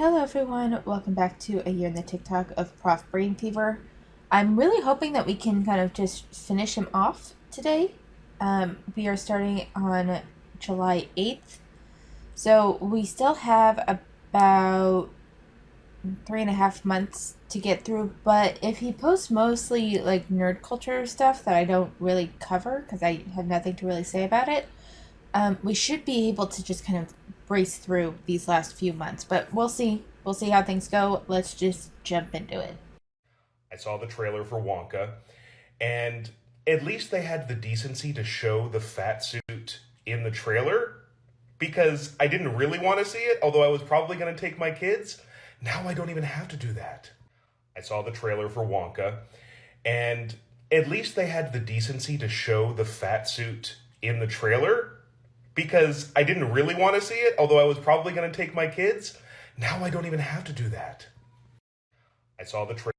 Hello everyone, welcome back to a year in the TikTok of ProfBrainFever. I'm really hoping that we can kind of just finish him off today. We are starting on July 8th, so we still have about 3.5 months to get through, but if he posts mostly like nerd culture stuff that I don't really cover because I have nothing to really say about it, we should be able to just kind of brace through these last few months, but we'll see. We'll see how things go. Let's just jump into it. I saw the trailer for Wonka, and at least they had the decency to show the fat suit in the trailer because I didn't really want to see it, although I was probably going to take my kids. Now I don't even have to do that. I saw the trailer for Wonka, and at least they had the decency to show the fat suit in the trailer because I didn't really want to see it, although I was probably going to take my kids. Now I don't even have to do that. I saw the trailer.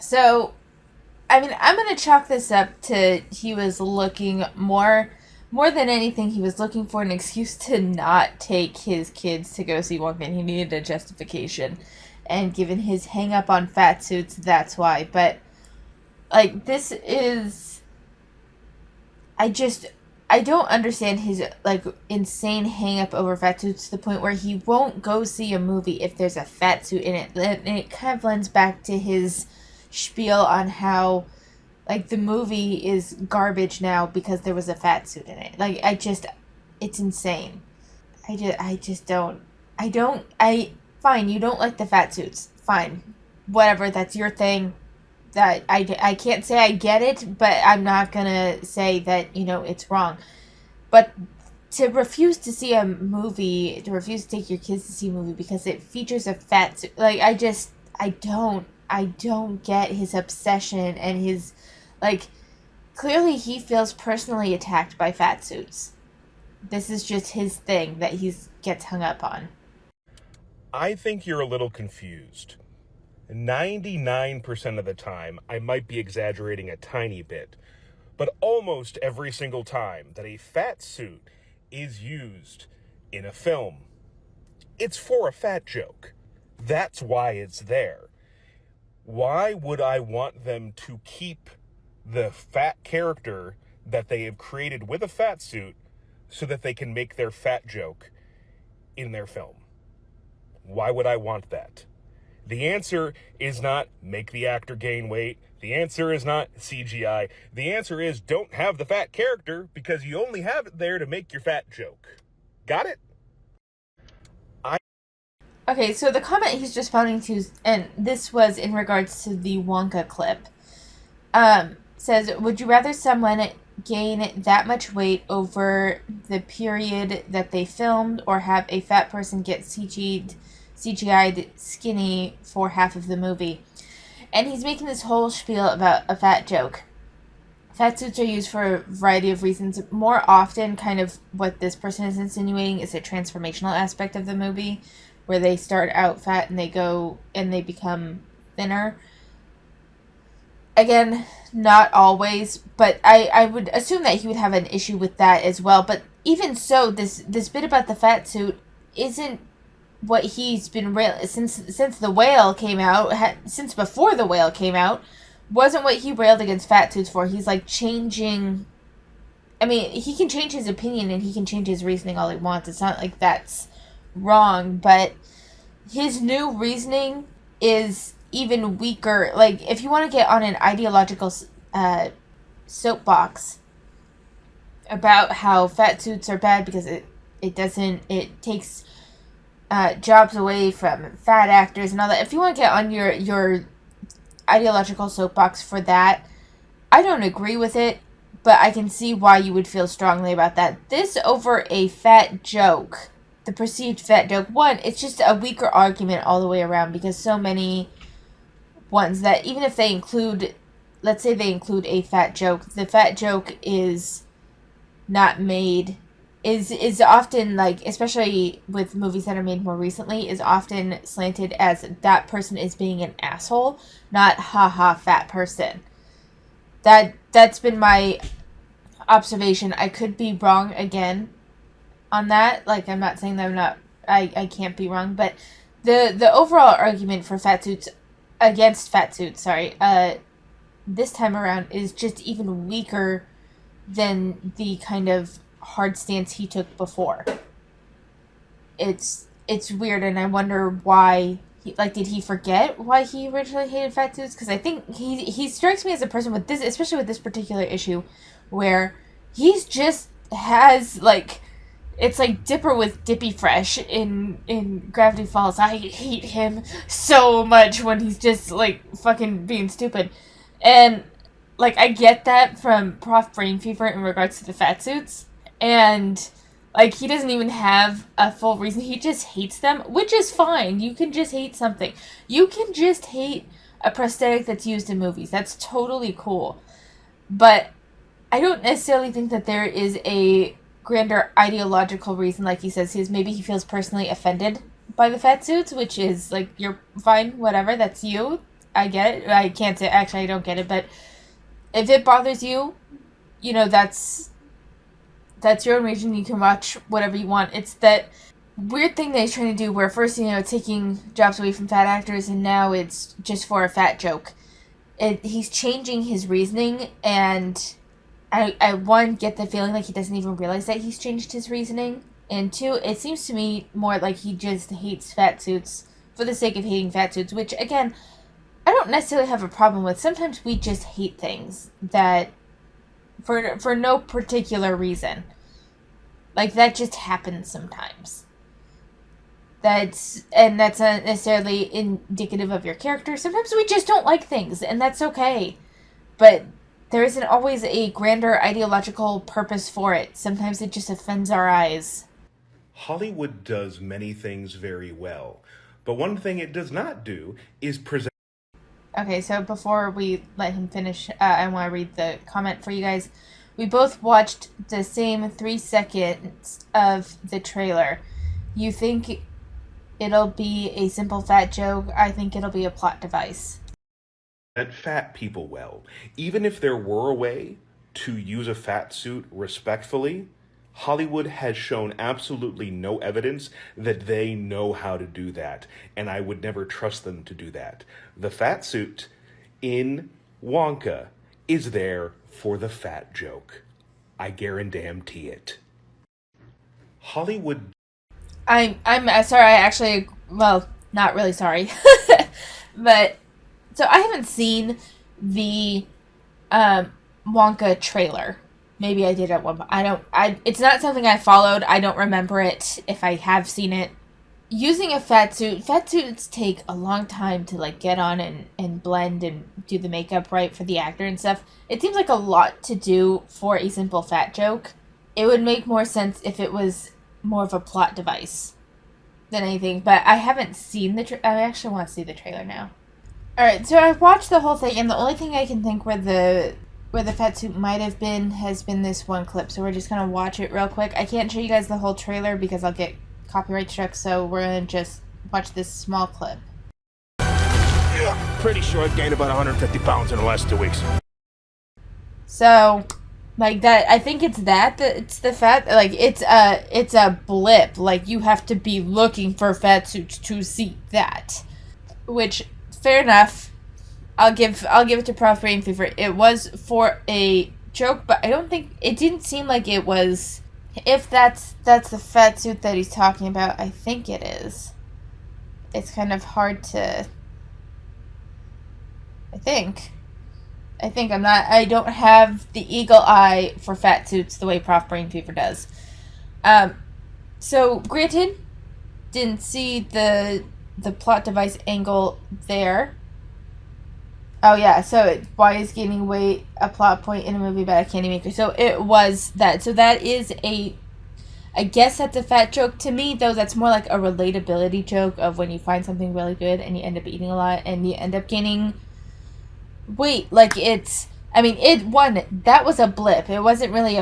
So, I mean, I'm going to chalk this up to he was looking more than anything, he was looking for an excuse to not take his kids to go see Wonka, and he needed a justification. And given his hang up on fat suits, that's why. But, like, this is... I don't understand his, like, insane hang-up over fat suits to the point where he won't go see a movie if there's a fat suit in it. And it kind of lends back to his spiel on how, like, the movie is garbage now because there was a fat suit in it. Like, it's insane. Fine, you don't like the fat suits. Fine. Whatever, that's your thing. That I can't say I get it, but I'm not gonna say that, it's wrong. But to refuse to see a movie, to refuse to take your kids to see a movie because it features a fat suit, like, I don't get his obsession and his, like, clearly he feels personally attacked by fat suits. This is just his thing that he gets hung up on. I think you're a little confused. 99% of the time, I might be exaggerating a tiny bit, but almost every single time that a fat suit is used in a film, it's for a fat joke. That's why it's there. Why would I want them to keep the fat character that they have created with a fat suit so that they can make their fat joke in their film? Why would I want that? The answer is not make the actor gain weight. The answer is not CGI. The answer is don't have the fat character because you only have it there to make your fat joke. Got it? Okay, so the comment he's responding to, and this was in regards to the Wonka clip, says, would you rather someone gain that much weight over the period that they filmed or have a fat person get CGI'd skinny for half of the movie? And he's making this whole spiel about a fat joke. Fat suits are used for a variety of reasons. More often, kind of what this person is insinuating is a transformational aspect of the movie, where they start out fat and they become thinner. Again, not always, but I would assume that he would have an issue with that as well. But even so, this bit about the fat suit isn't what he's been since the whale came out, since before the whale came out, wasn't what he railed against fat suits for. He's like changing. I mean, he can change his opinion and he can change his reasoning all he wants. It's not like that's wrong, but his new reasoning is even weaker. Like, if you want to get on an ideological soapbox about how fat suits are bad because it takes jobs away from fat actors and all that. If you want to get on your ideological soapbox for that, I don't agree with it, but I can see why you would feel strongly about that. This over a fat joke, the perceived fat joke, one, it's just a weaker argument all the way around because so many ones that even if they include, let's say they include a fat joke, the fat joke is not made, is often, like, especially with movies that are made more recently, is often slanted as that person is being an asshole, not haha fat person. That's been my observation. I could be wrong again on that. Like, I'm not saying that I'm not I can't be wrong, but the overall argument for fat suits against fat suits, this time around is just even weaker than the kind of hard stance he took before. It's weird, and I wonder why. Did he forget why he originally hated fat suits? Because I think he strikes me as a person with this, especially with this particular issue, where he's just has it's like Dipper with Dippy Fresh in Gravity Falls. I hate him so much when he's just fucking being stupid, and I get that from ProfBrainFever in regards to the fat suits, and he doesn't even have a full reason. He just hates them, which is fine. You can just hate something. You can just hate a prosthetic that's used in movies. That's totally cool. But I don't necessarily think that there is a grander ideological reason, like he says. Maybe he feels personally offended by the fat suits, which is, you're fine, whatever, that's you. I get it. I can't say, actually, I don't get it, but if it bothers you, that's your own reason. You can watch whatever you want. It's that weird thing that he's trying to do where first, taking jobs away from fat actors, and now it's just for a fat joke. He's changing his reasoning, and I one, get the feeling he doesn't even realize that he's changed his reasoning, and two, it seems to me more like he just hates fat suits for the sake of hating fat suits, which, again, I don't necessarily have a problem with. Sometimes we just hate things that for no particular reason. That just happens sometimes. That's not necessarily indicative of your character. Sometimes we just don't like things, and that's okay. But there isn't always a grander ideological purpose for it. Sometimes it just offends our eyes. Hollywood does many things very well, but one thing it does not do is present. Okay, so before we let him finish, I want to read the comment for you guys. We both watched the same 3 seconds of the trailer. You think it'll be a simple fat joke? I think it'll be a plot device. At fat people well. Even if there were a way to use a fat suit respectfully, Hollywood has shown absolutely no evidence that they know how to do that, and I would never trust them to do that. The fat suit in Wonka is there for the fat joke. I guarantee it. Hollywood. I'm sorry. I actually, well, not really sorry, but so I haven't seen the Wonka trailer. Maybe I did at one point. It's not something I followed. I don't remember it if I have seen it. Using a fat suits take a long time to get on and blend and do the makeup right for the actor and stuff. It seems like a lot to do for a simple fat joke. It would make more sense if it was more of a plot device than anything, but I haven't seen I actually want to see the trailer now. Alright, so I've watched the whole thing, and the only thing I can think where the fat suit might have been has been this one clip, so we're just gonna watch it real quick. I can't show you guys the whole trailer because I'll get copyright struck, so we're gonna just watch this small clip. Yeah, pretty sure I've gained about 150 pounds in the last 2 weeks. So, that, I think it's it's the fat, it's a blip. You have to be looking for fat suits to see that. Which, fair enough. I'll give it to ProfBrainFever. It was for a joke, but I don't think, it didn't seem like it was. If that's the fat suit that he's talking about, I think it is. It's kind of hard to. I don't have the eagle eye for fat suits the way ProfBrainFever does. So granted, didn't see the plot device angle there. Oh yeah, so why is gaining weight a plot point in a movie about a candy maker? So it was that. So that is I guess that's a fat joke. To me, though, that's more like a relatability joke of when you find something really good and you end up eating a lot and you end up gaining weight. That was a blip. It wasn't really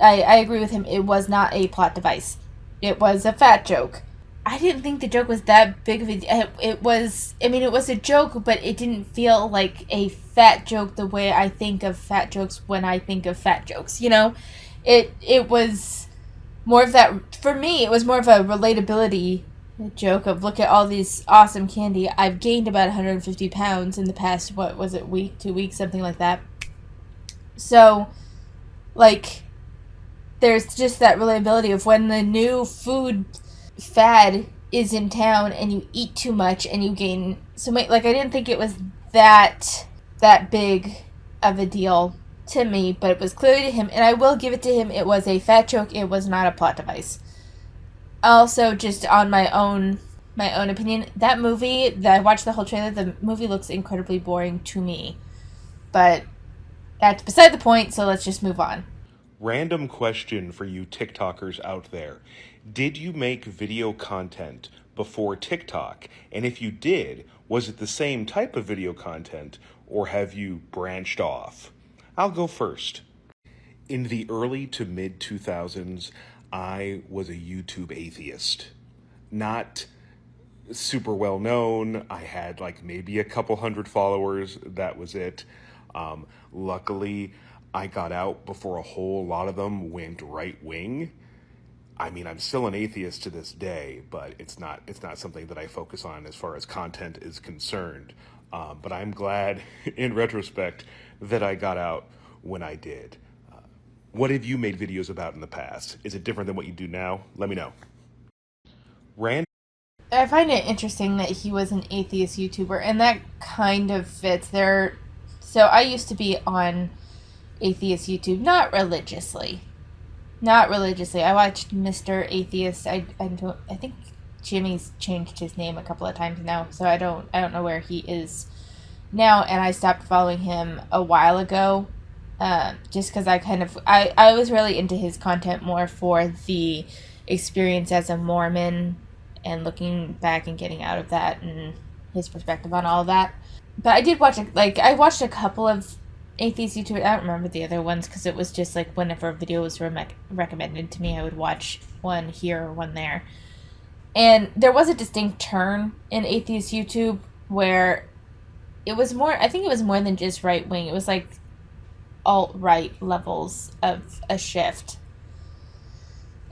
I agree with him. It was not a plot device. It was a fat joke. I didn't think the joke was that big of it was a joke, but it didn't feel like a fat joke the way I think of fat jokes when I think of fat jokes, It was more of that, for me, it was more of a relatability joke of, look at all these awesome candy. I've gained about 150 pounds in the past, what was it, week, 2 weeks, something like that. So, like, there's just that relatability of when the new food fad is in town and you eat too much and you gain so much. Like, I didn't think it was that big of a deal to me, but it was clearly to him, and I will give it to him, it was a fat joke, it was not a plot device. Also, just on my own opinion, that movie, that I watched the whole trailer, the movie looks incredibly boring to me. But that's beside the point, so let's just move on. Random question for you TikTokers out there. Did you make video content before TikTok? And if you did, was it the same type of video content, or have you branched off? I'll go first. In the early to mid 2000s, I was a YouTube atheist. Not super well known. I had like maybe a couple hundred followers. That was it. Luckily, I got out before a whole lot of them went right wing. I mean, I'm still an atheist to this day, but it's not something that I focus on as far as content is concerned. But I'm glad, in retrospect, that I got out when I did. What have you made videos about in the past? Is it different than what you do now? Let me know. I find it interesting that he was an atheist YouTuber, and that kind of fits there. So I used to be on atheist YouTube, not religiously. I watched Mr. Atheist. I think Jimmy's changed his name a couple of times now, so I don't know where he is now, and I stopped following him a while ago. Just because I was really into his content more for the experience as a Mormon and looking back and getting out of that and his perspective on all of that. But I did watch, I watched a couple of atheist YouTubers. I don't remember the other ones because it was just like whenever a video was recommended to me, I would watch one here or one there. And there was a distinct turn in atheist YouTube where it was more, I think it was more than just right wing. It was like alt-right levels of a shift.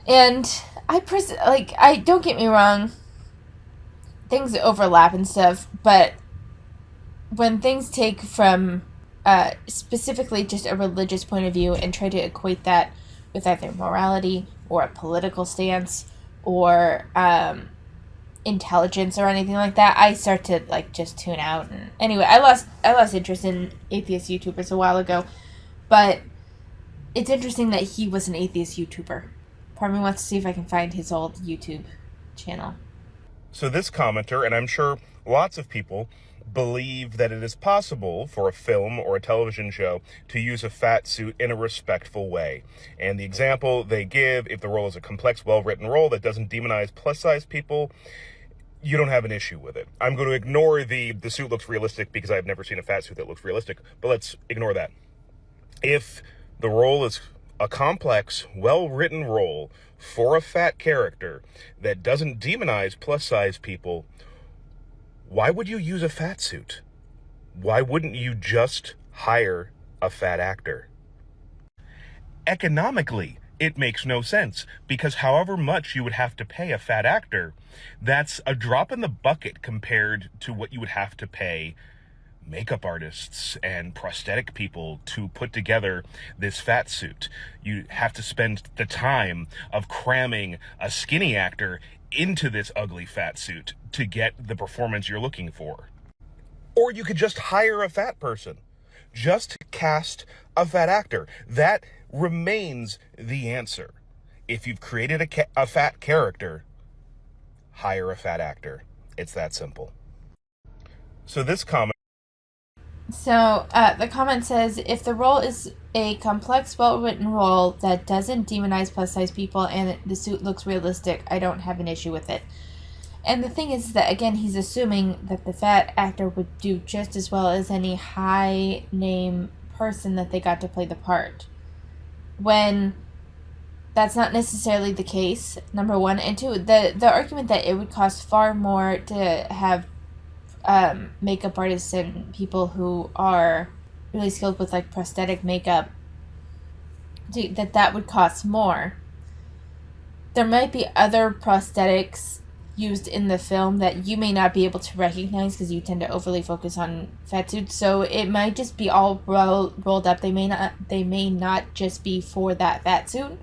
And I don't get me wrong, things overlap and stuff, but when things take from specifically just a religious point of view and try to equate that with either morality or a political stance or intelligence or anything like that, I start to just tune out. And anyway, I lost interest in atheist YouTubers a while ago, but it's interesting that he was an atheist YouTuber. Part of me wants to see if I can find his old YouTube channel. So this commenter, and I'm sure lots of people, believe that it is possible for a film or a television show to use a fat suit in a respectful way. And the example they give, if the role is a complex, well-written role that doesn't demonize plus-size people, you don't have an issue with it. I'm going to ignore the suit looks realistic because I've never seen a fat suit that looks realistic, but let's ignore that. If the role is a complex, well-written role for a fat character that doesn't demonize plus-size people, why would you use a fat suit? Why wouldn't you just hire a fat actor? Economically, it makes no sense, because however much you would have to pay a fat actor, that's a drop in the bucket compared to what you would have to pay makeup artists and prosthetic people to put together this fat suit. You have to spend the time of cramming a skinny actor into this ugly fat suit to get the performance you're looking for. Or you could just hire a fat person. Just cast a fat actor. That remains the answer. If you've created a fat character, hire a fat actor. It's that simple. So this comment. So the comment says, if the role is a complex, well-written role that doesn't demonize plus-size people and the suit looks realistic, I don't have an issue with it. And the thing is that, again, he's assuming that the fat actor would do just as well as any high-name person that they got to play the part. When that's not necessarily the case, number one. And two, the argument that it would cost far more to have makeup artists and people who are really skilled with prosthetic makeup, that would cost more. there might be other prosthetics used in the film that you may not be able to recognize because you tend to overly focus on fat suits. So it might just be all rolled up. They may not just be for that fat suit.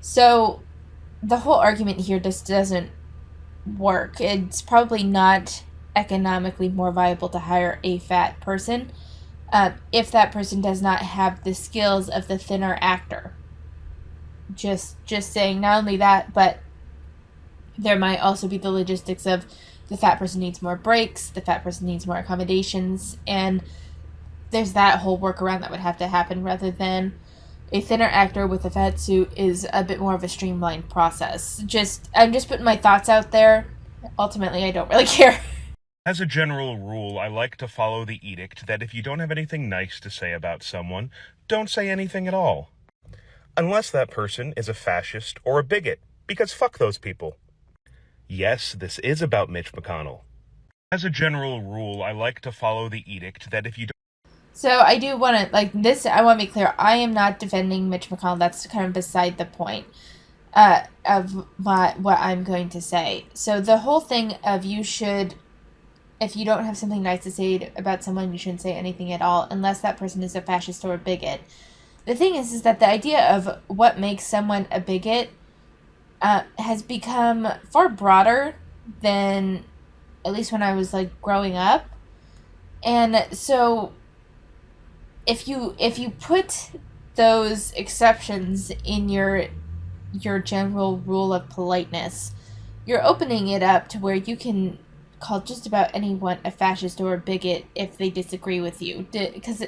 So the whole argument here just doesn't work. It's probably not economically more viable to hire a fat person if that person does not have the skills of the thinner actor. Just saying, not only that, but there might also be the logistics of the fat person needs more breaks, the fat person needs more accommodations, and there's that whole workaround that would have to happen rather than a thinner actor with a fat suit is a bit more of a streamlined process. I'm just putting my thoughts out there. Ultimately, I don't really care. As a general rule, I like to follow the edict that if you don't have anything nice to say about someone, don't say anything at all. Unless that person is a fascist or a bigot, because fuck those people. Yes, this is about Mitch McConnell. As a general rule, I like to follow the edict that if you don't... So I do want to, I want to be clear, I am not defending Mitch McConnell. That's kind of beside the point of what I'm going to say. So the whole thing of if you don't have something nice to say about someone, you shouldn't say anything at all, unless that person is a fascist or a bigot. The thing is that the idea of what makes someone a bigot has become far broader than, at least when I was growing up. And so if you put those exceptions in your general rule of politeness, you're opening it up to where you can call just about anyone a fascist or a bigot if they disagree with you. Because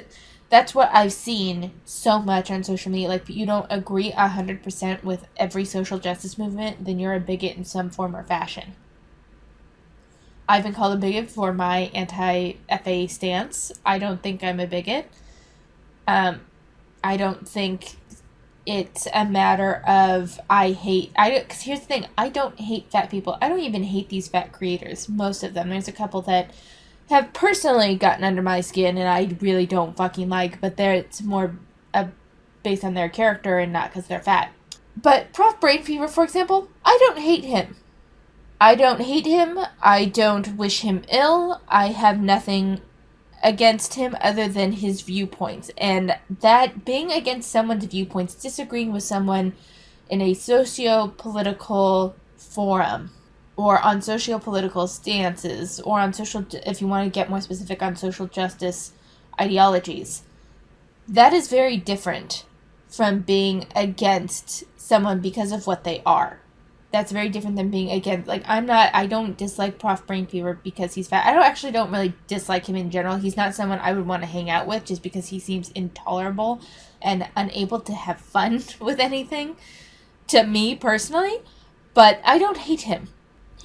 that's what I've seen so much on social media. Like, you don't agree 100% with every social justice movement, then you're a bigot in some form or fashion. I've been called a bigot for my anti-FA stance. I don't think I'm a bigot. I don't think it's a matter of because here's the thing, I don't hate fat people. I don't even hate these fat creators, most of them. There's a couple that have personally gotten under my skin and I really don't fucking like, but it's more based on their character and not because they're fat. But ProfBrainFever, for example, I don't hate him. I don't wish him ill. I have nothing against him other than his viewpoints. And that being against someone's viewpoints, disagreeing with someone in a socio-political forum, or on socio-political stances, or on if you want to get more specific, on social justice ideologies, that is very different from being against someone because of what they are. That's very different than being against, I don't dislike ProfBrainFever because he's fat. I don't really dislike him in general. He's not someone I would want to hang out with just because he seems intolerable and unable to have fun with anything, to me personally, but I don't hate him.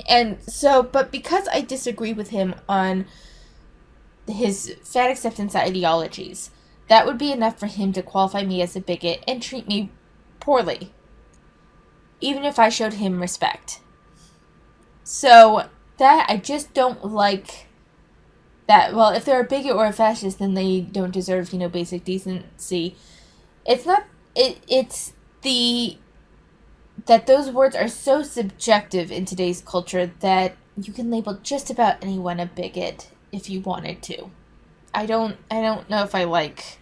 And so, but because I disagree with him on his fat acceptance ideologies, that would be enough for him to qualify me as a bigot and treat me poorly, even if I showed him respect. So that, I just don't like that. Well, if they're a bigot or a fascist, then they don't deserve, basic decency. It's that those words are so subjective in today's culture that you can label just about anyone a bigot if you wanted to. I don't know if I like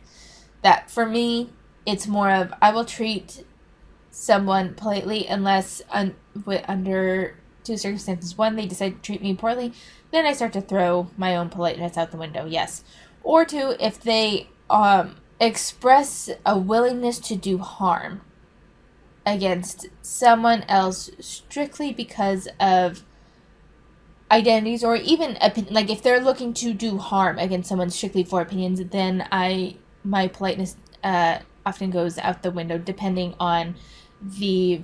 that. For me, it's more of, I will treat someone politely unless under two circumstances. One, they decide to treat me poorly, then I start to throw my own politeness out the window, yes. Or two, if they express a willingness to do harm against someone else strictly because of identities, or even if they're looking to do harm against someone strictly for opinions, then my politeness often goes out the window, depending on the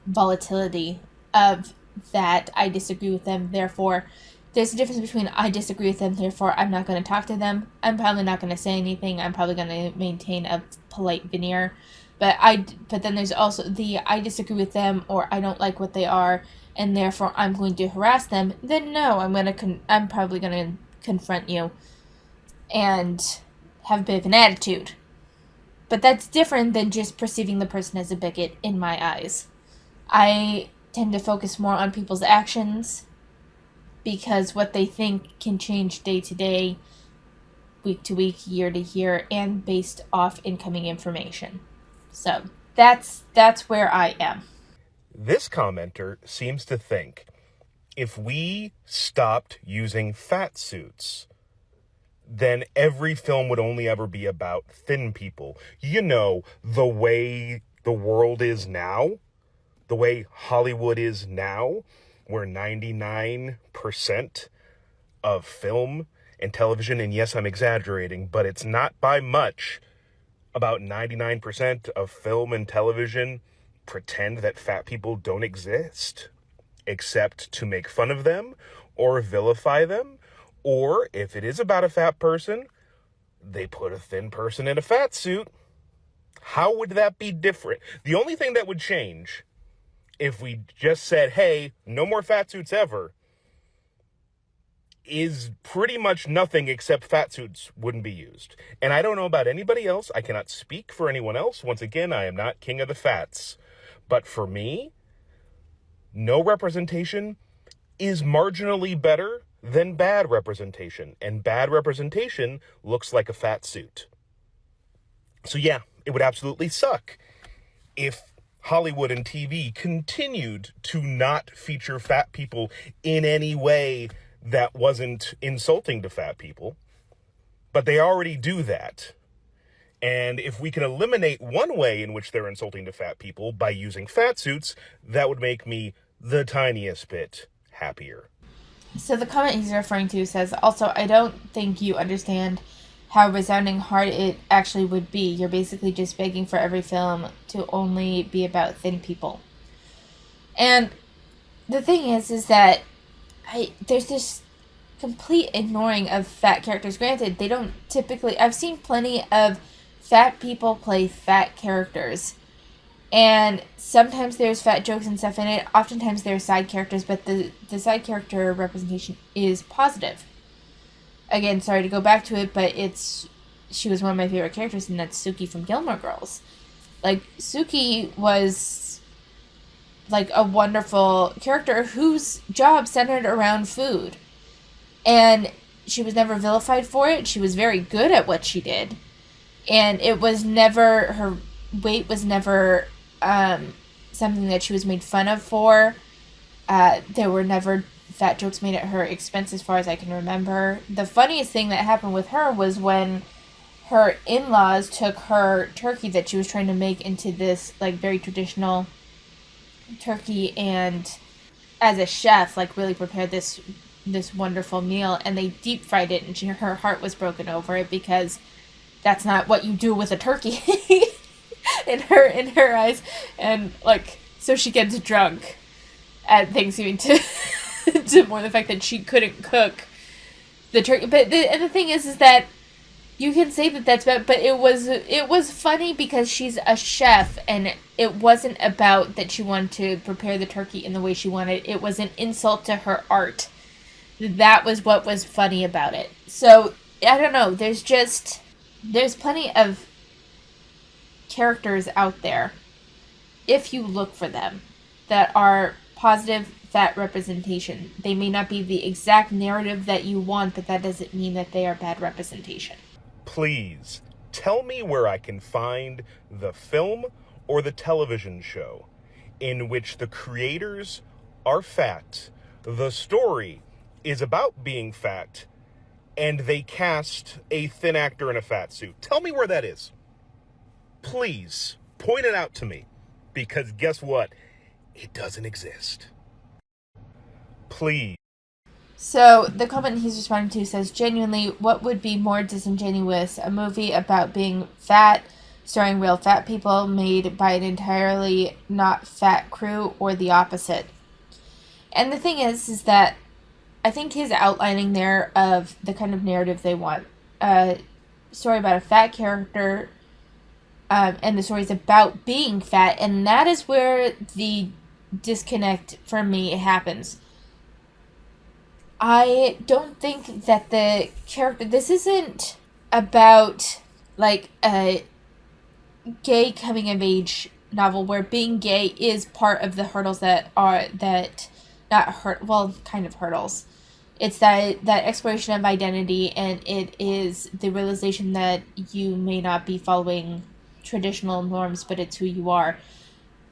volatility of that. I disagree with them, therefore there's a difference between I disagree with them, therefore I'm not going to talk to them. I'm probably not going to say anything. I'm probably going to maintain a polite veneer. But then there's also the I disagree with them, or I don't like what they are, and therefore I'm going to harass them. Then no, I'm probably going to confront you and have a bit of an attitude. But that's different than just perceiving the person as a bigot in my eyes. I tend to focus more on people's actions because what they think can change day to day, week to week, year to year, and based off incoming information. So that's where I am. This commenter seems to think if we stopped using fat suits, then every film would only ever be about thin people. You know, the way the world is now, the way Hollywood is now, where 99% of film and television, and yes, I'm exaggerating, but it's not by much, about 99% of film and television pretend that fat people don't exist, except to make fun of them or vilify them. Or if it is about a fat person, they put a thin person in a fat suit. How would that be different? The only thing that would change if we just said, hey, no more fat suits ever, is pretty much nothing except fat suits wouldn't be used. And I don't know about anybody else. I cannot speak for anyone else. Once again, I am not king of the fats. But for me, no representation is marginally better than bad representation. And bad representation looks like a fat suit. So yeah, it would absolutely suck if Hollywood and TV continued to not feature fat people in any way that wasn't insulting to fat people. But they already do that. And if we can eliminate one way in which they're insulting to fat people by using fat suits, that would make me the tiniest bit happier. So the comment he's referring to says, also, I don't think you understand how resounding hard it actually would be. You're basically just begging for every film to only be about thin people. And the thing is that there's this complete ignoring of fat characters. Granted, they don't typically... I've seen plenty of fat people play fat characters. And sometimes there's fat jokes and stuff in it. Oftentimes there's side characters, but the side character representation is positive. Again, sorry to go back to it, but she was one of my favorite characters, and that's Suki from Gilmore Girls. Like, Suki was like a wonderful character whose job centered around food. And she was never vilified for it. She was very good at what she did. And it was never, her weight was never something that she was made fun of for. There were never fat jokes made at her expense as far as I can remember. The funniest thing that happened with her was when her in-laws took her turkey that she was trying to make into this like very traditional turkey, and as a chef like really prepared this wonderful meal, and they deep fried it, and her heart was broken over it because that's not what you do with a turkey in her eyes. And like, so she gets drunk at Thanksgiving to mourn the fact that she couldn't cook the turkey. But the thing is that you can say that that's bad, but it was funny because she's a chef, and it wasn't about that she wanted to prepare the turkey in the way she wanted. It was an insult to her art. That was what was funny about it. So, I don't know, there's plenty of characters out there, if you look for them, that are positive fat representation. They may not be the exact narrative that you want, but that doesn't mean that they are bad representation. Please, tell me where I can find the film or the television show in which the creators are fat, the story is about being fat, and they cast a thin actor in a fat suit. Tell me where that is. Please, point it out to me. Because guess what? It doesn't exist. Please. So, the comment he's responding to says, genuinely, what would be more disingenuous? A movie about being fat, starring real fat people, made by an entirely not fat crew, or the opposite? And the thing is that I think his outlining there of the kind of narrative they want. A story about a fat character, and the story is about being fat, and that is where the disconnect for me happens. I don't think that the character... This isn't about, like, a gay coming of age novel where being gay is part of the hurdles kind of hurdles. It's that exploration of identity, and it is the realization that you may not be following traditional norms, but it's who you are.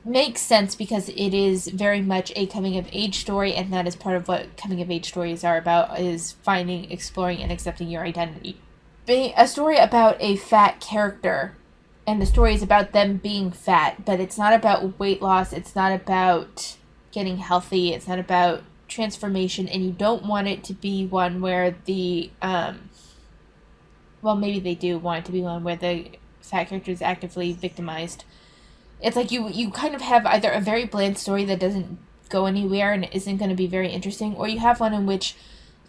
Makes sense because it is very much a coming of age story, and that is part of what coming of age stories are about, is finding, exploring, and accepting your identity. A story about a fat character, and the story is about them being fat, but it's not about weight loss, it's not about getting healthy, it's not about transformation, and you don't want it to be one where maybe they do want it to be one where the fat character is actively victimized. It's like you kind of have either a very bland story that doesn't go anywhere and isn't going to be very interesting, or you have one in which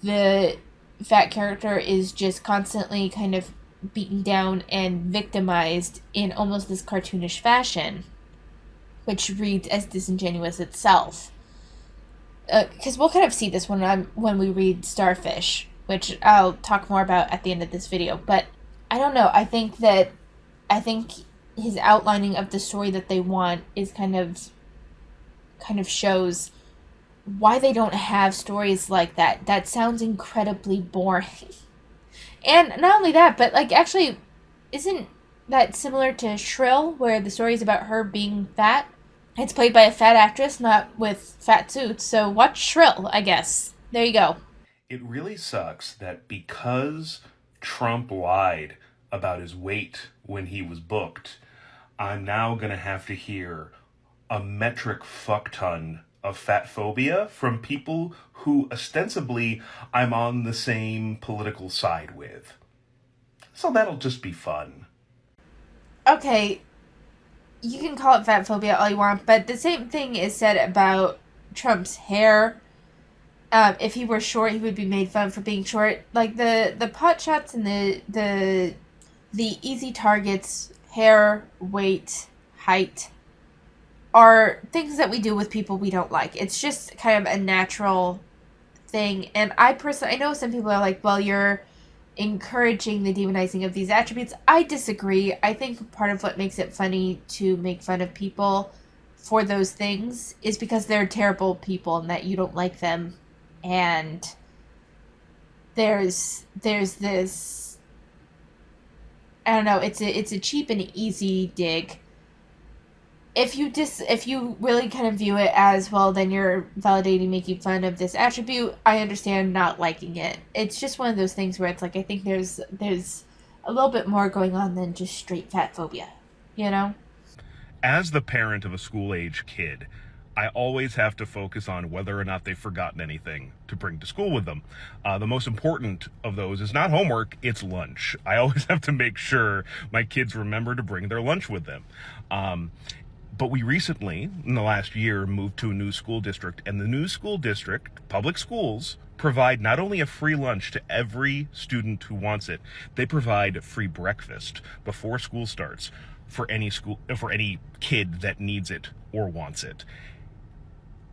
the fat character is just constantly kind of beaten down and victimized in almost this cartoonish fashion, which reads as disingenuous itself. Because we'll kind of see this when we read Starfish, which I'll talk more about at the end of this video. But I don't know. I think his outlining of the story that they want is kind of shows why they don't have stories like that. That sounds incredibly boring. And not only that, but like actually, isn't that similar to Shrill, where the story is about her being fat? It's played by a fat actress, not with fat suits, so watch Shrill, I guess. There you go. It really sucks that because Trump lied about his weight when he was booked, I'm now going to have to hear a metric fuck ton of fat phobia from people who ostensibly I'm on the same political side with. So that'll just be fun. Okay, you can call it fat phobia all you want, but the same thing is said about Trump's hair. If he were short, he would be made fun for being short. Like the pot shots and the easy targets, hair, weight, height, are things that we do with people we don't like. It's just kind of a natural thing. And I know some people are like, well, you're encouraging the demonizing of these attributes. I disagree. I think part of what makes it funny to make fun of people for those things is because they're terrible people and that you don't like them. And there's this, I don't know, it's a cheap and easy dig. If you really kind of view it as, well, then you're validating making fun of this attribute, I understand not liking it. It's just one of those things where it's like, I think there's a little bit more going on than just straight fat phobia, you know? As the parent of a school-age kid, I always have to focus on whether or not they've forgotten anything to bring to school with them. The most important of those is not homework, it's lunch. I always have to make sure my kids remember to bring their lunch with them. But we recently, in the last year, moved to a new school district, and the new school district, public schools, provide not only a free lunch to every student who wants it, they provide free breakfast before school starts for any kid that needs it or wants it.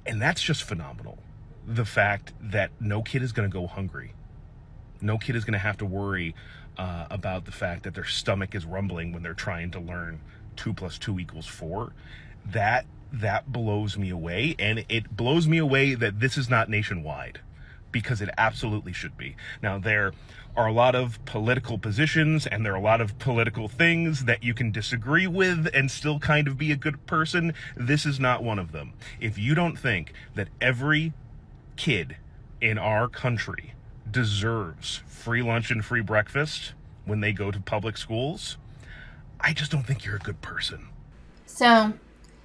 And that's just phenomenal. The fact that no kid is going to go hungry. No kid is going to have to worry about the fact that their stomach is rumbling when they're trying to learn 2 + 2 = 4. That blows me away, and it blows me away that this is not nationwide, because it absolutely should be. Now, there are a lot of political positions and there are a lot of political things that you can disagree with and still kind of be a good person. This is not one of them. If you don't think that every kid in our country deserves free lunch and free breakfast when they go to public schools, I just don't think you're a good person. So,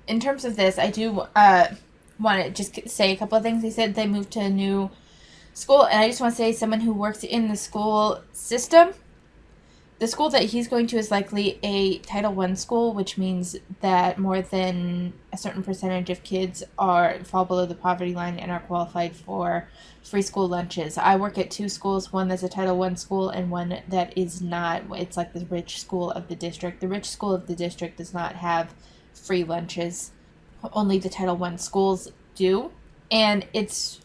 in terms of this, I do want to just say a couple of things. They said they moved to a new school, and I just want to say, someone who works in the school system, the school that he's going to is likely a Title I school, which means that more than a certain percentage of kids fall below the poverty line and are qualified for free school lunches. I work at two schools, one that's a Title I school and one that is not. It's like the rich school of the district. The rich school of the district does not have free lunches. Only the Title I schools do. And it's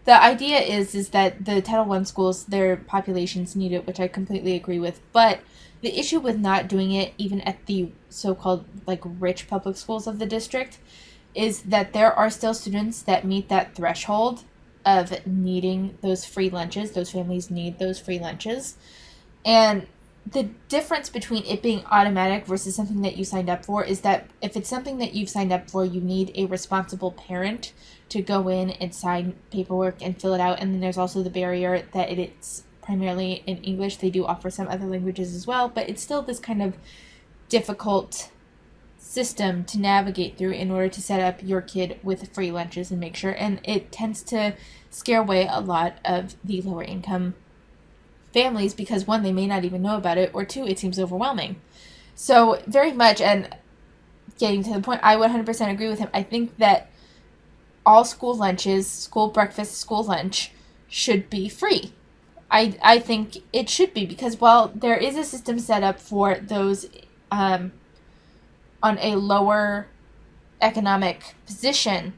The idea is that the Title I schools, their populations need it, which I completely agree with. But the issue with not doing it, even at the so-called like rich public schools of the district, is that there are still students that meet that threshold of needing those free lunches. Those families need those free lunches. And the difference between it being automatic versus something that you signed up for is that if it's something that you've signed up for, you need a responsible parent to go in and sign paperwork and fill it out. And then there's also the barrier that it's primarily in English. They do offer some other languages as well, but it's still this kind of difficult system to navigate through in order to set up your kid with free lunches and make sure. And it tends to scare away a lot of the lower income families because, one, they may not even know about it, or two, it seems overwhelming. So very much, and getting to the point, I 100% agree with him. I think that all school lunches, school breakfast, school lunch, should be free. I think it should be because while there is a system set up for those on a lower economic position,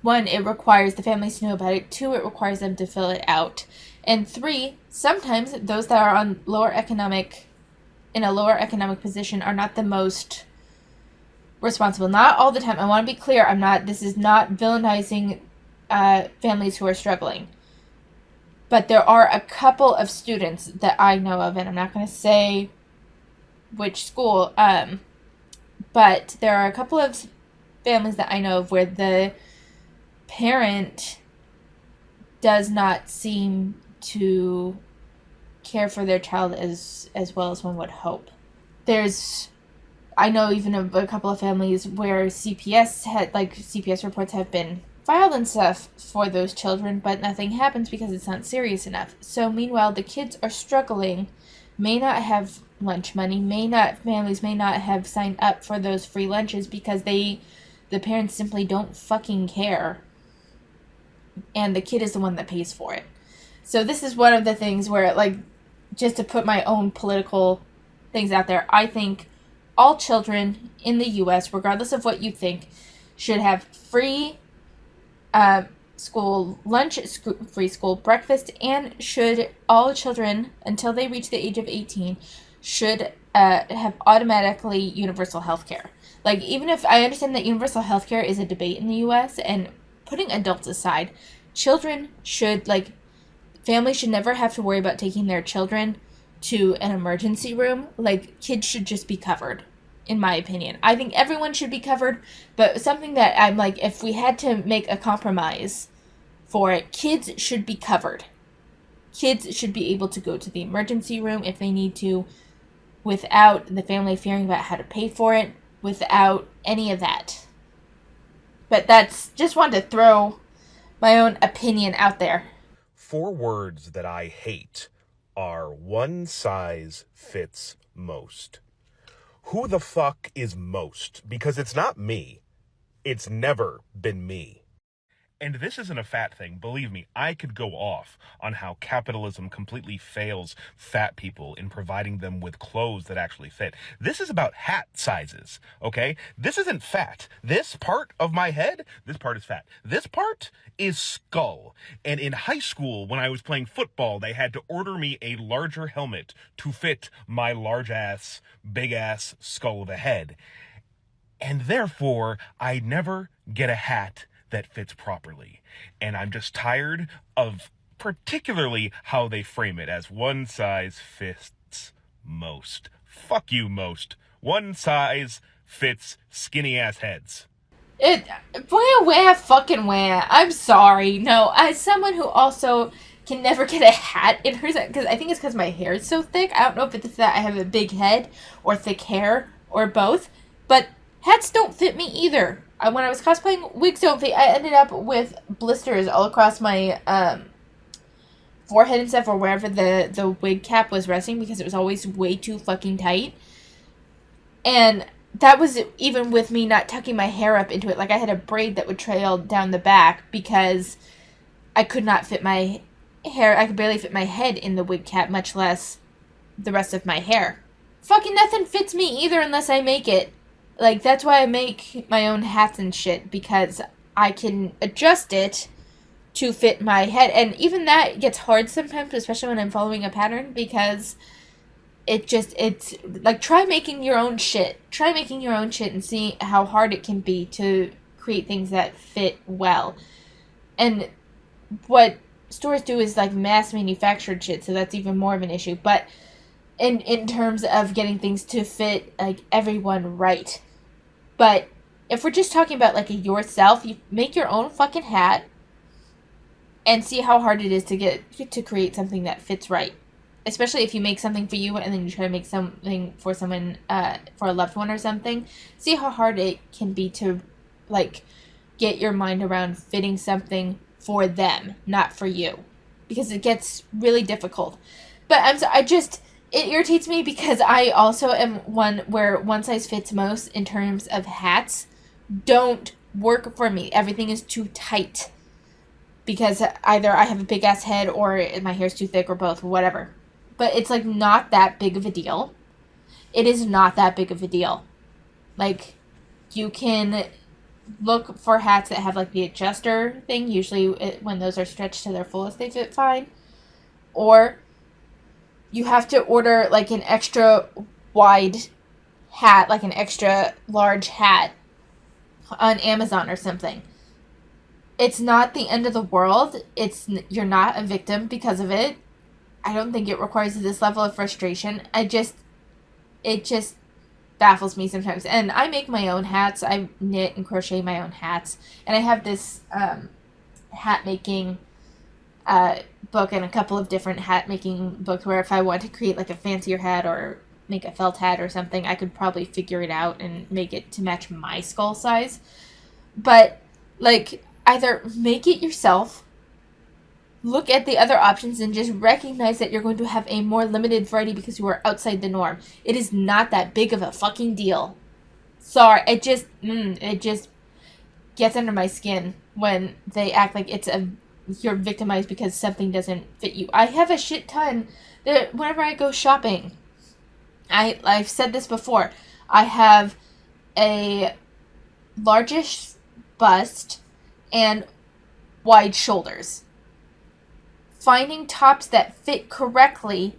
one, it requires the families to know about it. Two, it requires them to fill it out. And three, sometimes those that are in a lower economic position are not the most responsible. Not all the time. I want to be clear. This is not villainizing families who are struggling. But there are a couple of students that I know of, and I'm not going to say which school, but there are a couple of families that I know of where the parent does not seem to care for their child as well as one would hope. I know even a couple of families where CPS reports have been filed and stuff for those children, but nothing happens because it's not serious enough. So meanwhile, the kids are struggling, may not have lunch money, families may not have signed up for those free lunches because the parents simply don't fucking care. And the kid is the one that pays for it. So this is one of the things where, like, just to put my own political things out there, I think all children in the U.S., regardless of what you think, should have free school lunch, free school breakfast, and should all children, until they reach the age of 18, should have automatically universal health care. Like, even if I understand that universal health care is a debate in the U.S., and putting adults aside, children should, families should never have to worry about taking their children to an emergency room. Like, kids should just be covered, in my opinion. I think everyone should be covered, but something that I'm like, if we had to make a compromise for it, kids should be covered. Kids should be able to go to the emergency room if they need to, without the family fearing about how to pay for it, without any of that. But just wanted to throw my own opinion out there. 4 words that I hate are one size fits most. Who the fuck is most? Because it's not me. It's never been me. And this isn't a fat thing. Believe me, I could go off on how capitalism completely fails fat people in providing them with clothes that actually fit. This is about hat sizes, okay? This isn't fat. This part of my head, this part is fat. This part is skull. And in high school, when I was playing football, they had to order me a larger helmet to fit my large-ass, big-ass skull of a head. And therefore, I never get a hat that fits properly. And I'm just tired of particularly how they frame it as one size fits most. Fuck you, most. One size fits skinny ass heads. Fucking where. I'm sorry. No, as someone who also can never get a hat in her, because I think it's because my hair is so thick. I don't know if it's that I have a big head or thick hair or both, but hats don't fit me either. When I was cosplaying, wigs don't fit. I ended up with blisters all across my forehead and stuff, or wherever the wig cap was resting, because it was always way too fucking tight. And that was even with me not tucking my hair up into it. Like, I had a braid that would trail down the back because I could not fit my hair. I could barely fit my head in the wig cap, much less the rest of my hair. Fucking nothing fits me either unless I make it. Like, that's why I make my own hats and shit, because I can adjust it to fit my head. And even that gets hard sometimes, especially when I'm following a pattern, because it's like, try making your own shit. Try making your own shit and see how hard it can be to create things that fit well. And what stores do is like mass manufactured shit, so that's even more of an issue. But in terms of getting things to fit like everyone right. But if we're just talking about like yourself, you make your own fucking hat and see how hard it is to create something that fits right. Especially if you make something for you and then you try to make something for someone, for a loved one or something. See how hard it can be to, like, get your mind around fitting something for them, not for you. Because it gets really difficult. But it irritates me because I also am one where one size fits most in terms of hats don't work for me. Everything is too tight. Because either I have a big ass head or my hair's too thick or both, whatever. But it's like not that big of a deal. It is not that big of a deal. Like, you can look for hats that have like the adjuster thing. Usually when those are stretched to their fullest, they fit fine. Or you have to order like an extra wide hat, like an extra large hat on Amazon or something. It's not the end of the world. You're not a victim because of it. I don't think it requires this level of frustration. It just baffles me sometimes. And I make my own hats. I knit and crochet my own hats. And I have this hat making book and a couple of different hat making books where if I want to create like a fancier hat or make a felt hat or something, I could probably figure it out and make it to match my skull size. But like, either make it yourself, look at the other options, and just recognize that you're going to have a more limited variety because you are outside the norm. It is not that big of a fucking deal. Sorry, it just gets under my skin when they act like you're victimized because something doesn't fit you. I have a shit ton that whenever I go shopping, I've said this before, I have a largish bust and wide shoulders. Finding tops that fit correctly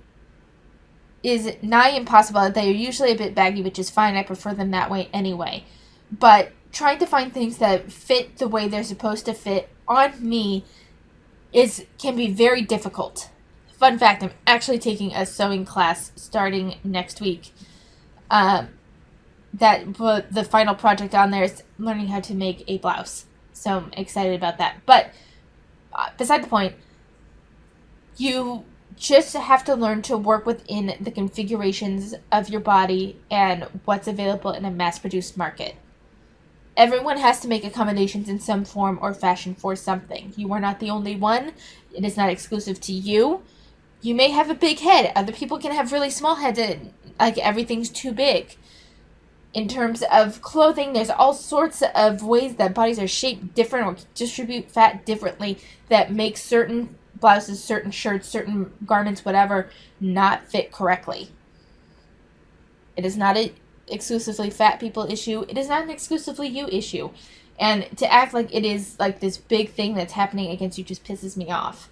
is nigh impossible. They are usually a bit baggy, which is fine. I prefer them that way anyway. But trying to find things that fit the way they're supposed to fit on me can be very difficult. Fun fact, I'm actually taking a sewing class starting next week. The final project on there is learning how to make a blouse. So I'm excited about that. But beside the point, you just have to learn to work within the configurations of your body and what's available in a mass-produced market. Everyone has to make accommodations in some form or fashion for something. You are not the only one. It is not exclusive to you. You may have a big head. Other people can have really small heads and like everything's too big. In terms of clothing, there's all sorts of ways that bodies are shaped different or distribute fat differently that make certain blouses, certain shirts, certain garments, whatever, not fit correctly. It is not an exclusively fat people issue. It is not an exclusively you issue. And to act like it is like this big thing that's happening against you just pisses me off.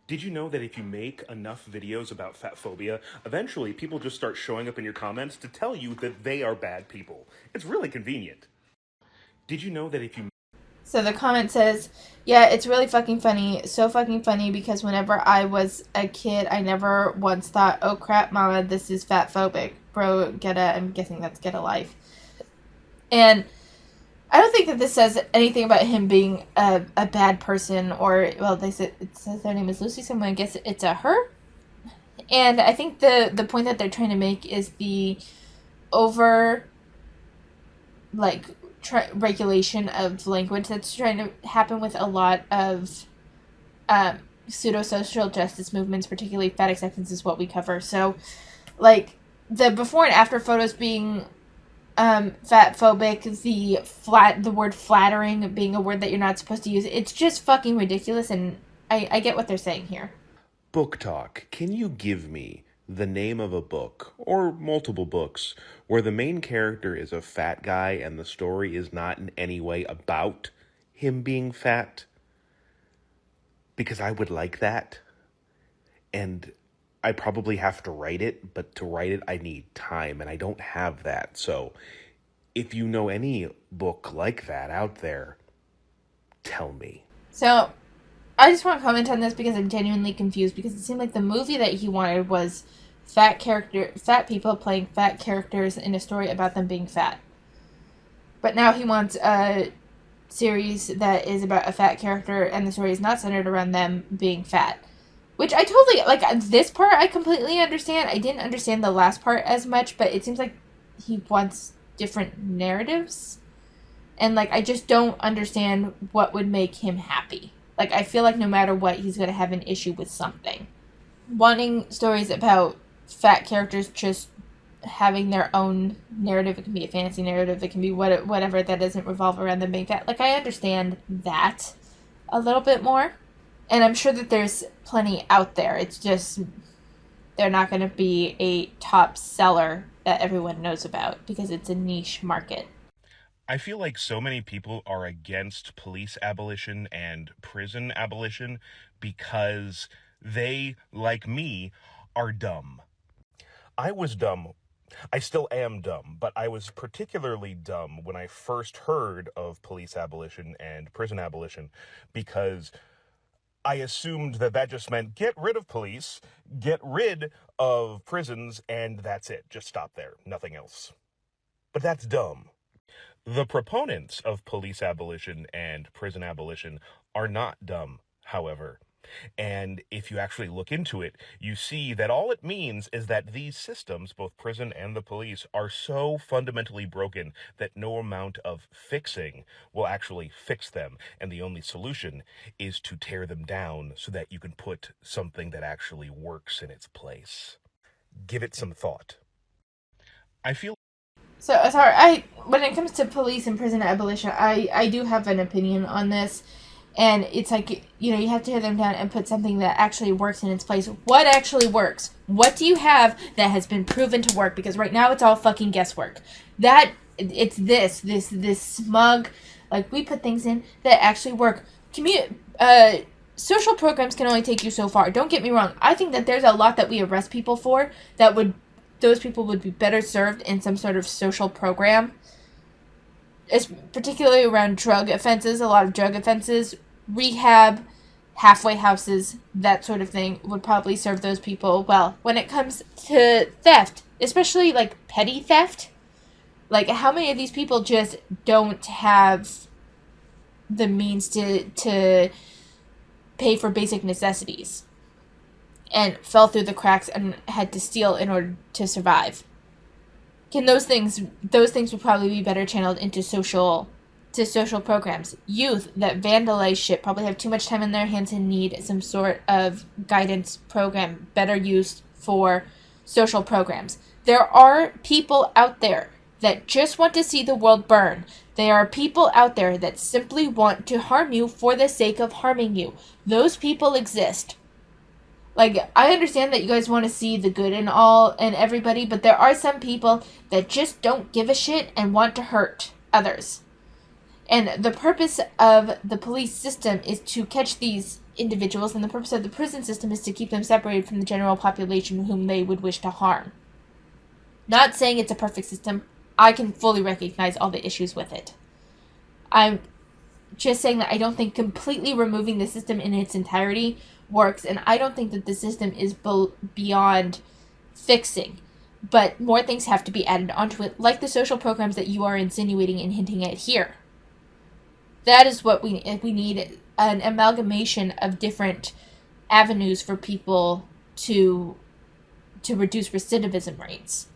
Did you know that if you make enough videos about fat phobia, eventually people just start showing up in your comments to tell you that they are bad people? It's really convenient. Did you know that if you... So the comment says, yeah, it's really fucking funny. So fucking funny because whenever I was a kid, I never once thought, oh crap, mama, this is fat phobic. Bro, I'm guessing that's get a life. And I don't think that this says anything about him being a bad person or, well, it says their name is Lucy, so I'm going to guess it's a her. And I think the point that they're trying to make is the over, like, regulation of language that's trying to happen with a lot of pseudo-social justice movements, particularly fat acceptance is what we cover. So, like, the before and after photos being fat phobic, the word flattering being a word that you're not supposed to use, it's just fucking ridiculous, and I get what they're saying here. Book talk. Can you give me the name of a book, or multiple books, where the main character is a fat guy and the story is not in any way about him being fat? because I would like that. And I probably have to write it, but to write it, I need time, and I don't have that. So if you know any book like that out there, tell me. So, I just want to comment on this because I'm genuinely confused, because it seemed like the movie that he wanted was fat people playing fat characters in a story about them being fat. But now he wants a series that is about a fat character and the story is not centered around them being fat. Which I totally, like, this part I completely understand. I didn't understand the last part as much, but it seems like he wants different narratives. And, like, I just don't understand what would make him happy. Like, I feel like no matter what, he's going to have an issue with something. Wanting stories about fat characters just having their own narrative. It can be a fantasy narrative. It can be whatever that doesn't revolve around them being fat. Like, I understand that a little bit more. And I'm sure that there's plenty out there. It's just they're not going to be a top seller that everyone knows about because it's a niche market. I feel like so many people are against police abolition and prison abolition because they, like me, are dumb. I was dumb. I still am dumb, but I was particularly dumb when I first heard of police abolition and prison abolition because I assumed that just meant get rid of police, get rid of prisons, and that's it. Just stop there. Nothing else. But that's dumb. The proponents of police abolition and prison abolition are not dumb, however. And if you actually look into it, you see that all it means is that these systems, both prison and the police, are so fundamentally broken that no amount of fixing will actually fix them. And the only solution is to tear them down so that you can put something that actually works in its place. Give it some thought. I feel... So, sorry, when it comes to police and prison abolition, I do have an opinion on this. And it's like, you have to tear them down and put something that actually works in its place. What actually works? What do you have that has been proven to work? Because right now it's all fucking guesswork. It's this smug, like, we put things in that actually work. Social programs can only take you so far. Don't get me wrong. I think that there's a lot that we arrest people for those people would be better served in some sort of social program. It's particularly around drug offenses, a lot of drug offenses, rehab, halfway houses, that sort of thing would probably serve those people well. When it comes to theft, especially like petty theft, like how many of these people just don't have the means to pay for basic necessities and fell through the cracks and had to steal in order to survive? Those things would probably be better channeled into social programs. Youth that vandalize shit probably have too much time in their hands and need some sort of guidance program better used for social programs. There are people out there that just want to see the world burn. There are people out there that simply want to harm you for the sake of harming you. Those people exist. Like, I understand that you guys want to see the good in all and everybody, but there are some people that just don't give a shit and want to hurt others. And the purpose of the police system is to catch these individuals, and the purpose of the prison system is to keep them separated from the general population whom they would wish to harm. Not saying it's a perfect system. I can fully recognize all the issues with it. I'm just saying that I don't think completely removing the system in its entirety works, and I don't think that the system is beyond fixing. But more things have to be added onto it, like the social programs that you are insinuating and hinting at here. That is what we need, an amalgamation of different avenues for people to reduce recidivism rates.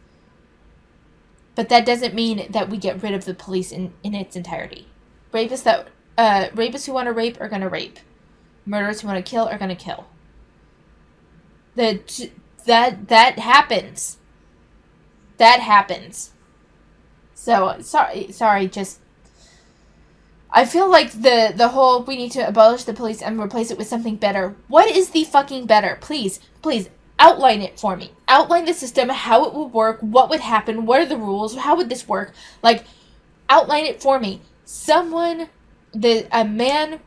But that doesn't mean that we get rid of the police in its entirety. Rapists who want to rape are going to rape. Murderers who want to kill are going to kill. That happens. That happens. So, sorry, just... I feel like the whole, we need to abolish the police and replace it with something better. What is the fucking better? Please, outline it for me. Outline the system, how it would work, what would happen, what are the rules, how would this work? Like, outline it for me. A man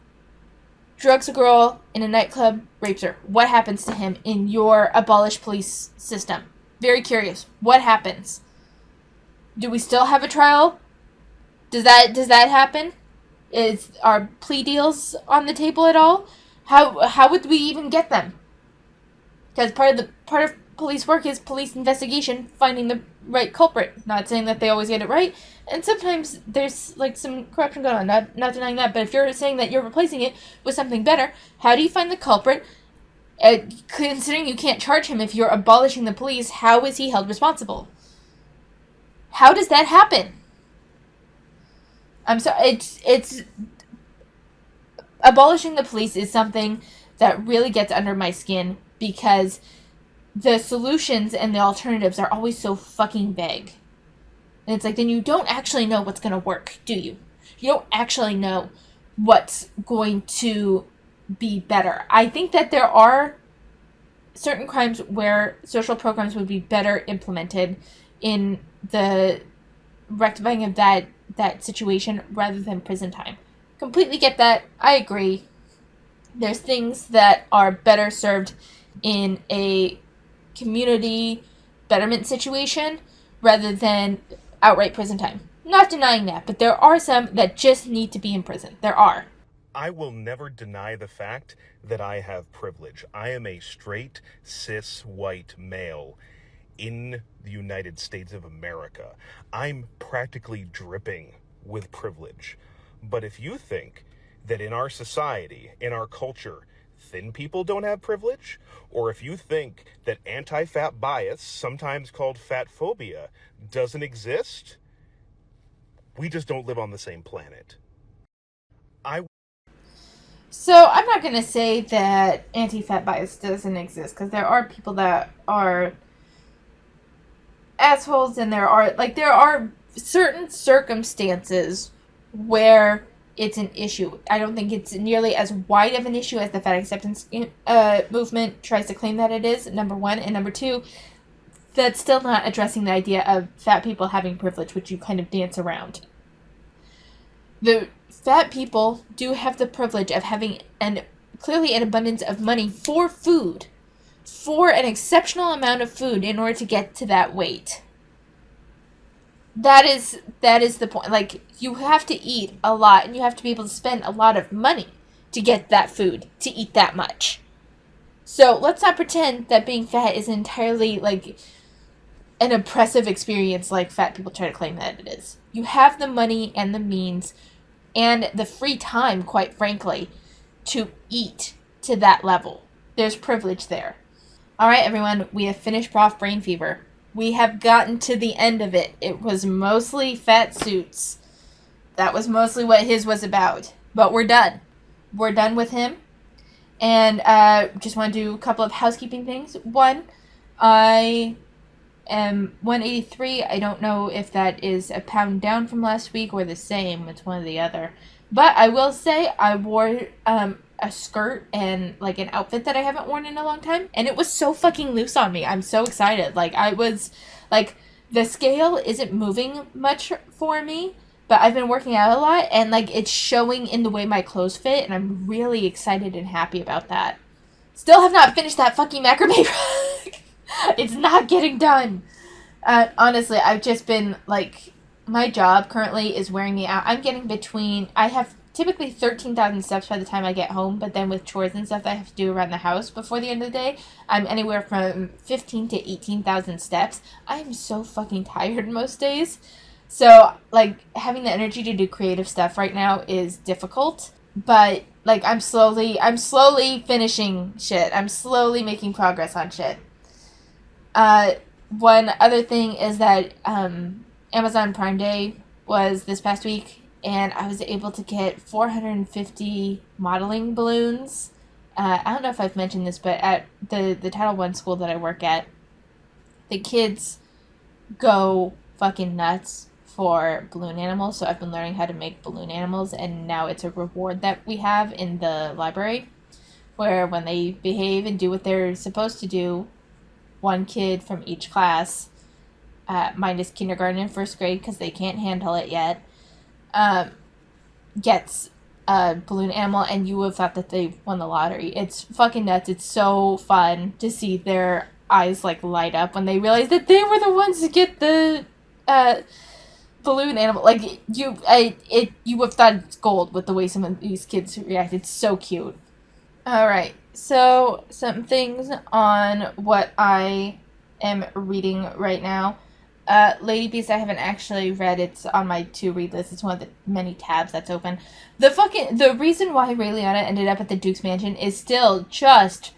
drugs a girl in a nightclub, rapes her. What happens to him in your abolished police system? Very curious. What happens? Do we still have a trial? Does that happen? Are plea deals on the table at all? How would we even get them? Because part of police work is police investigation, finding the right culprit. Not saying that they always get it right, and sometimes there's like some corruption going on. Not denying that, but if you're saying that you're replacing it with something better, how do you find the culprit? Considering you can't charge him if you're abolishing the police, how is he held responsible? How does that happen? I'm sorry, it's abolishing the police is something that really gets under my skin because the solutions and the alternatives are always so fucking vague. And it's like, then you don't actually know what's going to work, do you? You don't actually know what's going to be better. I think that there are certain crimes where social programs would be better implemented in the rectifying of that situation rather than prison time. Completely get that. I agree. There's things that are better served in a community betterment situation rather than outright prison time. Not denying that, but there are some that just need to be in prison. There are. I will never deny the fact that I have privilege. I am a straight, cis, white male in the United States of America. I'm practically dripping with privilege. But if you think that in our society, in our culture, thin people don't have privilege, or if you think that anti-fat bias, sometimes called fat phobia, doesn't exist, we just don't live on the same planet. So I'm not going to say that anti-fat bias doesn't exist, because there are people that are assholes, and there are certain circumstances where it's an issue. I don't think it's nearly as wide of an issue as the fat acceptance movement tries to claim that it is, number one. And number two, that's still not addressing the idea of fat people having privilege, which you kind of dance around. The fat people do have the privilege of having clearly an abundance of money for food, for an exceptional amount of food in order to get to that weight. That is the point. Like, you have to eat a lot, and you have to be able to spend a lot of money to get that food, to eat that much. So let's not pretend that being fat is entirely like an oppressive experience like fat people try to claim that it is. You have the money and the means and the free time, quite frankly, to eat to that level. There's privilege there. All right, everyone, we have finished ProfBrainFever. We have gotten to the end of it. It was mostly fat suits. That was mostly what his was about. But we're done. We're done with him. And just want to do a couple of housekeeping things. One, I am 183. I don't know if that is a pound down from last week or the same. It's one or the other. But I will say I wore a skirt and like an outfit that I haven't worn in a long time, and it was so fucking loose on me. I'm so excited. Like, I was like, the scale isn't moving much for me, but I've been working out a lot, and like, it's showing in the way my clothes fit, and I'm really excited and happy about that. Still have not finished that fucking macrame project. It's not getting done. Honestly, I've just been like, my job currently is wearing me out. I'm getting I have typically 13,000 steps by the time I get home, but then with chores and stuff that I have to do around the house before the end of the day, I'm anywhere from 15 to 18,000 steps. I'm so fucking tired most days. So, like, having the energy to do creative stuff right now is difficult, but like, I'm slowly finishing shit. I'm slowly making progress on shit. One other thing is that Amazon Prime Day was this past week, and I was able to get 450 modeling balloons. I don't know if I've mentioned this, but at the Title I school that I work at, the kids go fucking nuts for balloon animals. So I've been learning how to make balloon animals, and now it's a reward that we have in the library, where when they behave and do what they're supposed to do, one kid from each class, minus kindergarten and first grade because they can't handle it yet, gets balloon animal, and you would have thought that they won the lottery. It's fucking nuts. It's so fun to see their eyes like light up when they realize that they were the ones to get the balloon animal. Like you would have thought it's gold with the way some of these kids react. It's so cute. All right, so some things on what I am reading right now. Lady Beast I haven't actually read. It's on my to-read list. It's one of the many tabs that's open. The reason why Ray Liotta ended up at the Duke's Mansion is still just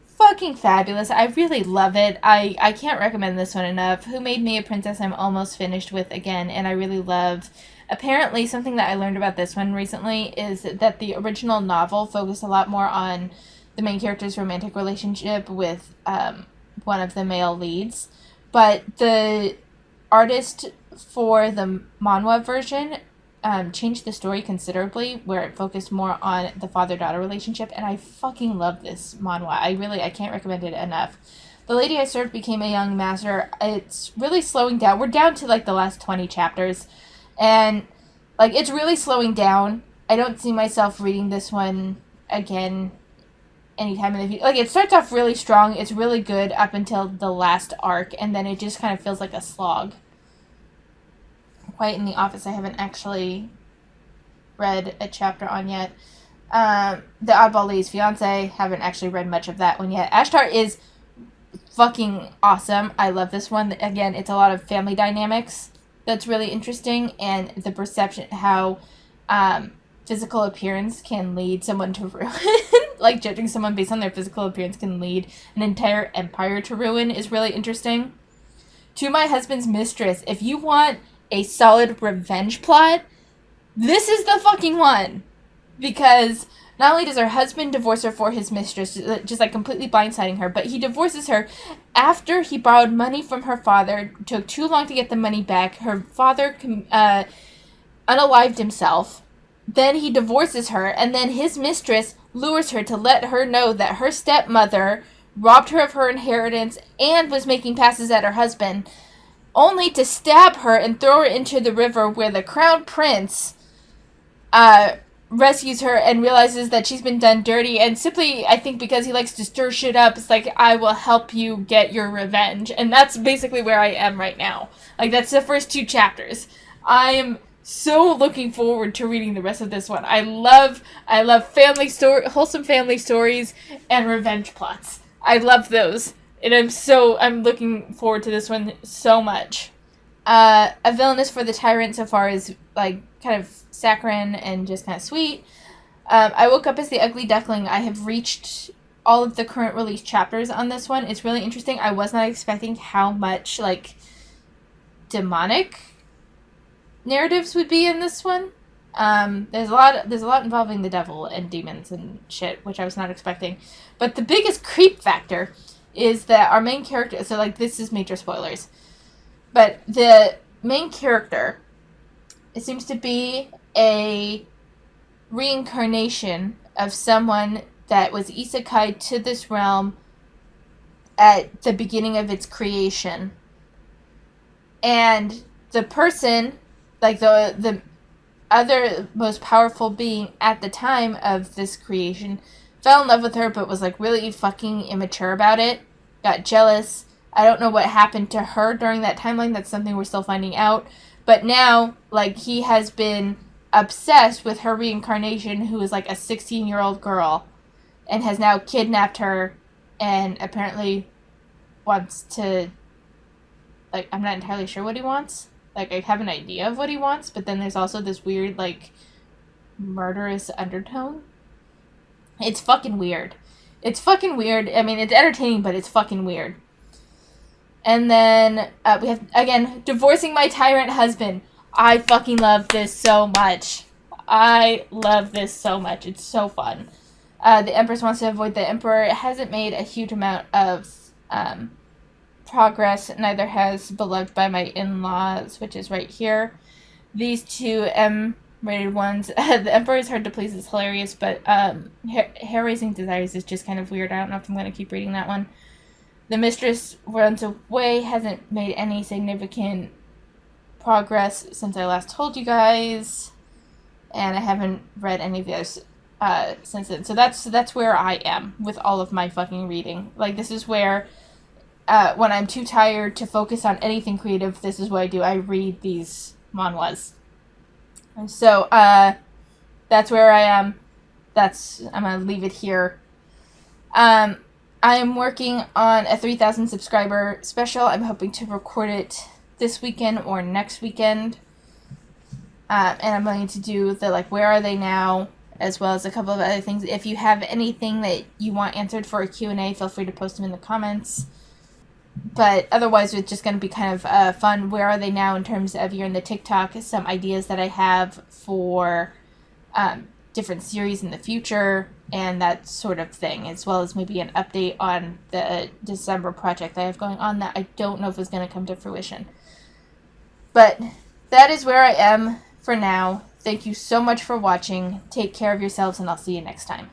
fucking fabulous. I really love it. I can't recommend this one enough. Who Made Me a Princess I'm almost finished with again, and I really love... Apparently, something that I learned about this one recently is that the original novel focused a lot more on the main character's romantic relationship with one of the male leads. But the artist for the manhwa version changed the story considerably, where it focused more on the father-daughter relationship, and I fucking love this manhwa. I can't recommend it enough. The Lady I Served Became a Young Master. It's really slowing down. We're down to like the last 20 chapters, and like it's really slowing down. I don't see myself reading this one again anytime in the future. Like, it starts off really strong. It's really good up until the last arc, and then it just kind of feels like a slog. Quiet in the Office I haven't actually read a chapter on yet. The Oddball Lady's Fiancé, haven't actually read much of that one yet. Ashtar is fucking awesome. I love this one. Again, it's a lot of family dynamics that's really interesting, and the perception how physical appearance can lead someone to ruin. Like, judging someone based on their physical appearance can lead an entire empire to ruin is really interesting. To My Husband's Mistress, if you want a solid revenge plot, this is the fucking one. Because not only does her husband divorce her for his mistress, just like completely blindsiding her, but he divorces her after he borrowed money from her father, took too long to get the money back. Her father unalived himself. Then he divorces her, and then his mistress lures her to let her know that her stepmother robbed her of her inheritance and was making passes at her husband, only to stab her and throw her into the river, where the crown prince rescues her and realizes that she's been done dirty, and simply, I think because he likes to stir shit up, it's like, I will help you get your revenge. And that's basically where I am right now. Like, that's the first 2 chapters. I am so looking forward to reading the rest of this one. I love wholesome family stories and revenge plots. I love those. And I'm looking forward to this one so much. A Villainess for the Tyrant so far is like kind of saccharine and just kind of sweet. I Woke Up as the Ugly Duckling. I have reached all of the current release chapters on this one. It's really interesting. I was not expecting how much like demonic narratives would be in this one. There's a lot involving the devil and demons and shit, which I was not expecting. But the biggest creep factor is that our main character, so like this is major spoilers, but the main character, it seems to be a reincarnation of someone that was isekai to this realm at the beginning of its creation. And the person, like the other most powerful being at the time of this creation, fell in love with her, but was like really fucking immature about it, got jealous. I don't know what happened to her during that timeline. That's something we're still finding out. But now, like, he has been obsessed with her reincarnation, who is like a 16-year-old girl, and has now kidnapped her, and apparently wants to, like, I'm not entirely sure what he wants. Like, I have an idea of what he wants, but then there's also this weird, like, murderous undertone. It's fucking weird. It's fucking weird. I mean, it's entertaining, but it's fucking weird. And then we have, again, Divorcing My Tyrant Husband. I fucking love this so much. I love this so much. It's so fun. The Empress Wants to Avoid the Emperor. It hasn't made a huge amount of progress. Neither has Beloved by My In-Laws, which is right here. These 2 M-rated ones. The Emperor is Hard to Please is hilarious, but Hair-Raising Desires is just kind of weird. I don't know if I'm going to keep reading that one. The Mistress Runs Away hasn't made any significant progress since I last told you guys. and I haven't read any of those since then. So that's where I am with all of my fucking reading. Like, this is where, when I'm too tired to focus on anything creative, this is what I do. I read these manhwas. And so, that's where I am. I'm gonna leave it here. I am working on a 3,000 subscriber special. I'm hoping to record it this weekend or next weekend. And I'm going to do the, like, where are they now, as well as a couple of other things. If you have anything that you want answered for a Q&A, feel free to post them in the comments. But otherwise, it's just going to be kind of fun. Where are they now in terms of, you're in the TikTok, some ideas that I have for different series in the future, and that sort of thing, as well as maybe an update on the December project I have going on that I don't know if is going to come to fruition. But that is where I am for now. Thank you so much for watching. Take care of yourselves, and I'll see you next time.